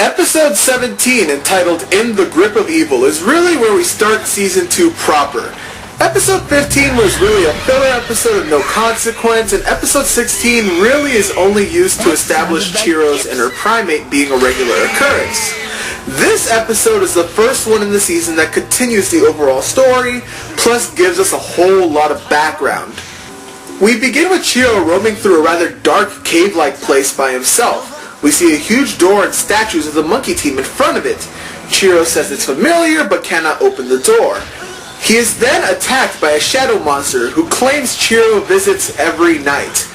Episode 17, entitled In the Grip of Evil, is really where we start Season 2 proper. Episode 15 was really a filler episode of no consequence, and Episode 16 really is only used to establish Chiro's inner primate being a regular occurrence. This episode is the first one in the season that continues the overall story, plus gives us a whole lot of background. We begin with Chiro roaming through a rather dark cave-like place by himself. We see a huge door and statues of the monkey team in front of it. Chiro says it's familiar but cannot open the door. He is then attacked by a shadow monster who claims Chiro visits every night.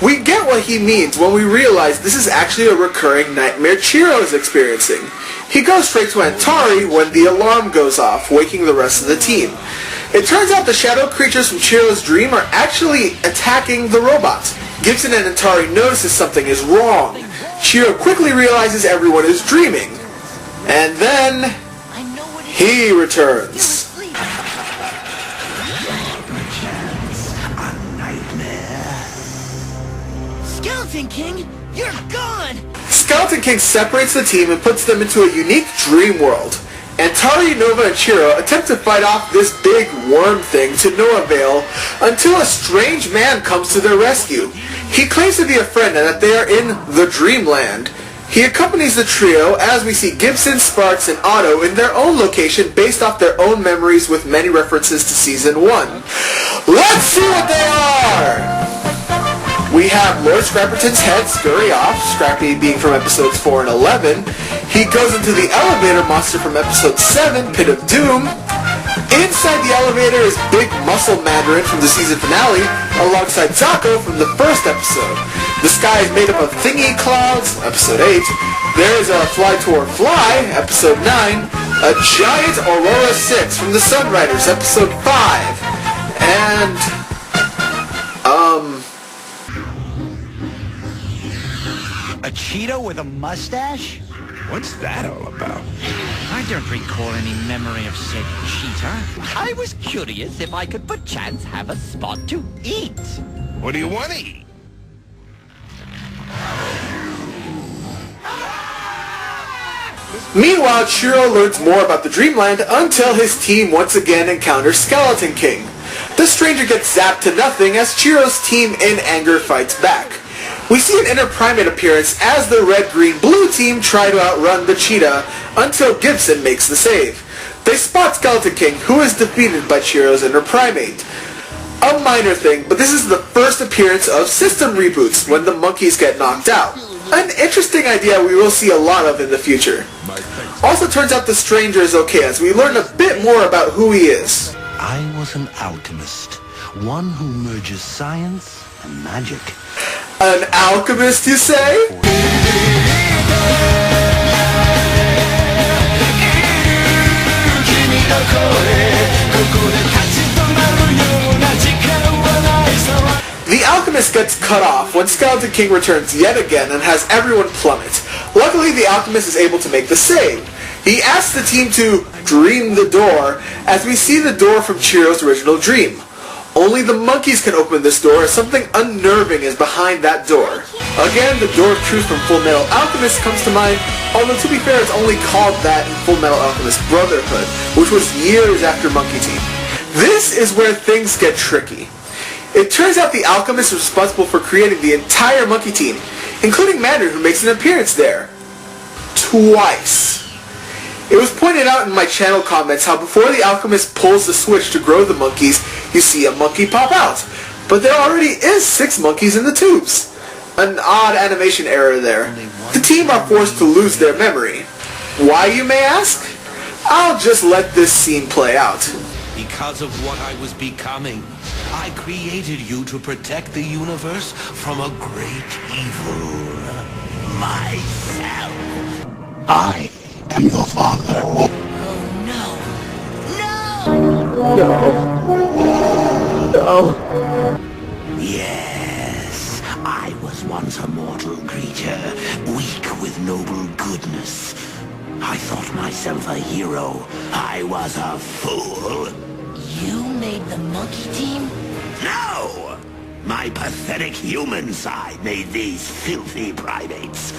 We get what he means when we realize this is actually a recurring nightmare Chiro is experiencing. He goes straight to Antari when the alarm goes off, waking the rest of the team. It turns out the shadow creatures from Chiro's dream are actually attacking the robot. Gibson and Antari notices something is wrong. Chiro quickly realizes everyone is dreaming. And then he returns. Skeleton King, you're gone! Skeleton King separates the team and puts them into a unique dream world. Antari, Nova, and Chiro attempt to fight off this big worm thing to no avail until a strange man comes to their rescue. He claims to be a friend and that they are in the Dreamland. He accompanies the trio as we see Gibson, Sparks, and Otto in their own location based off their own memories with many references to Season 1. Let's see what they are! We have Lord Scrapperton's head scurry off, Scrappy being from episodes 4 and 11. He goes into the elevator monster from episode 7, Pit of Doom. Inside the elevator is Big Muscle Mandarin from the season finale, alongside Zako from the first episode. The sky is made up of thingy clouds, episode 8. There is a Fly Tour Fly, episode 9. A giant Aurora 6 from the Sunriders, episode 5. And, A Cheeto with a mustache? What's that all about? I don't recall any memory of said cheetah. I was curious if I could perchance have a spot to eat. What do you want to eat? Meanwhile, Chiro learns more about the Dreamland until his team once again encounters Skeleton King. The stranger gets zapped to nothing as Chiro's team in anger fights back. We see an inner primate appearance as the red-green-blue team try to outrun the cheetah until Gibson makes the save. They spot Skeleton King, who is defeated by Chiro's inner primate. A minor thing, but this is the first appearance of system reboots when the monkeys get knocked out. An interesting idea we will see a lot of in the future. Also turns out the stranger is okay as we learn a bit more about who he is. I was an alchemist, one who merges science and magic. An alchemist, you say? The Alchemist gets cut off when Skeleton King returns yet again and has everyone plummet. Luckily, the Alchemist is able to make the save. He asks the team to dream the door as we see the door from Chiro's original dream. Only the monkeys can open this door as something unnerving is behind that door. Again, the Door of Truth from Full Metal Alchemist comes to mind, although to be fair it's only called that in Full Metal Alchemist Brotherhood, which was years after Monkey Team. This is where things get tricky. It turns out the Alchemist is responsible for creating the entire Monkey Team, including Mandarin, who makes an appearance there. Twice. It was pointed out in my channel comments how before the Alchemist pulls the switch to grow the monkeys, you see a monkey pop out. But there already is 6 monkeys in the tubes. An odd animation error there. The team are forced to lose their memory. Why, you may ask? I'll just let this scene play out. Because of what I was becoming, I created you to protect the universe from a great evil. Myself. I am your father. Oh no! No. Yes, I was once a mortal creature, weak with noble goodness. I thought myself a hero. I was a fool. You made the monkey team? No! My pathetic human side made these filthy primates.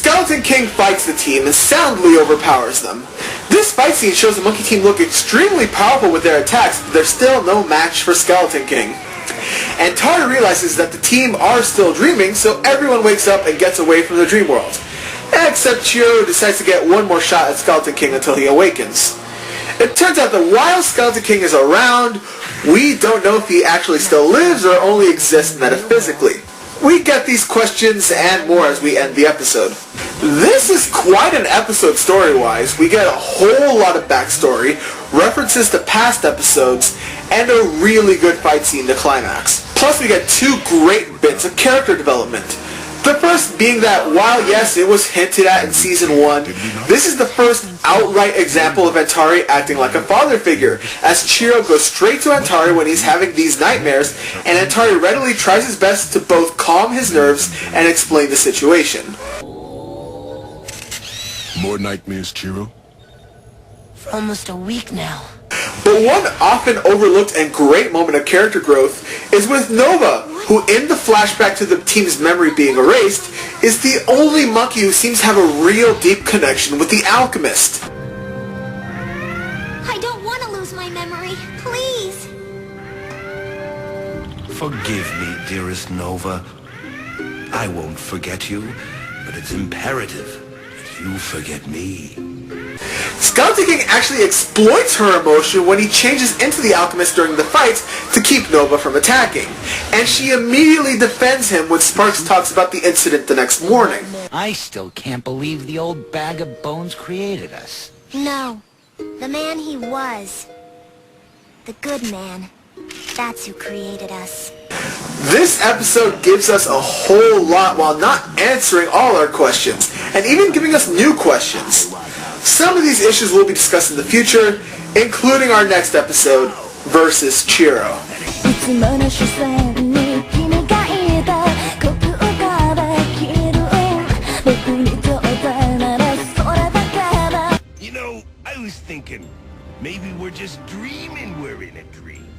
Skeleton King fights the team and soundly overpowers them. This fight scene shows the Monkey Team look extremely powerful with their attacks, but they're still no match for Skeleton King. And Tari realizes that the team are still dreaming, so everyone wakes up and gets away from the dream world. Except Chiro decides to get one more shot at Skeleton King until he awakens. It turns out that while Skeleton King is around, we don't know if he actually still lives or only exists metaphysically. We get these questions and more as we end the episode. This is quite an episode story-wise. We get a whole lot of backstory, references to past episodes, and a really good fight scene to climax. Plus we get two great bits of character development. The first being that while yes, it was hinted at in Season 1, this is the first outright example of Antari acting like a father figure, as Chiro goes straight to Antari when he's having these nightmares, and Antari readily tries his best to both calm his nerves and explain the situation. More nightmares, Chiro? For almost a week now. But one often overlooked and great moment of character growth is with Nova, who in the flashback to the team's memory being erased, is the only monkey who seems to have a real deep connection with the Alchemist. I don't want to lose my memory. Please. Forgive me, dearest Nova. I won't forget you, but it's imperative that you forget me. Skeleton King actually exploits her emotion when he changes into the Alchemist during the fights to keep Nova from attacking, and she immediately defends him when Sparks talks about the incident the next morning. I still can't believe the old bag of bones created us. No. The man he was. The good man. That's who created us. This episode gives us a whole lot while not answering all our questions, and even giving us new questions. Some of these issues will be discussed in the future, including our next episode, Versus Chiro. You know, I was thinking, maybe we're just dreaming we're in a dream.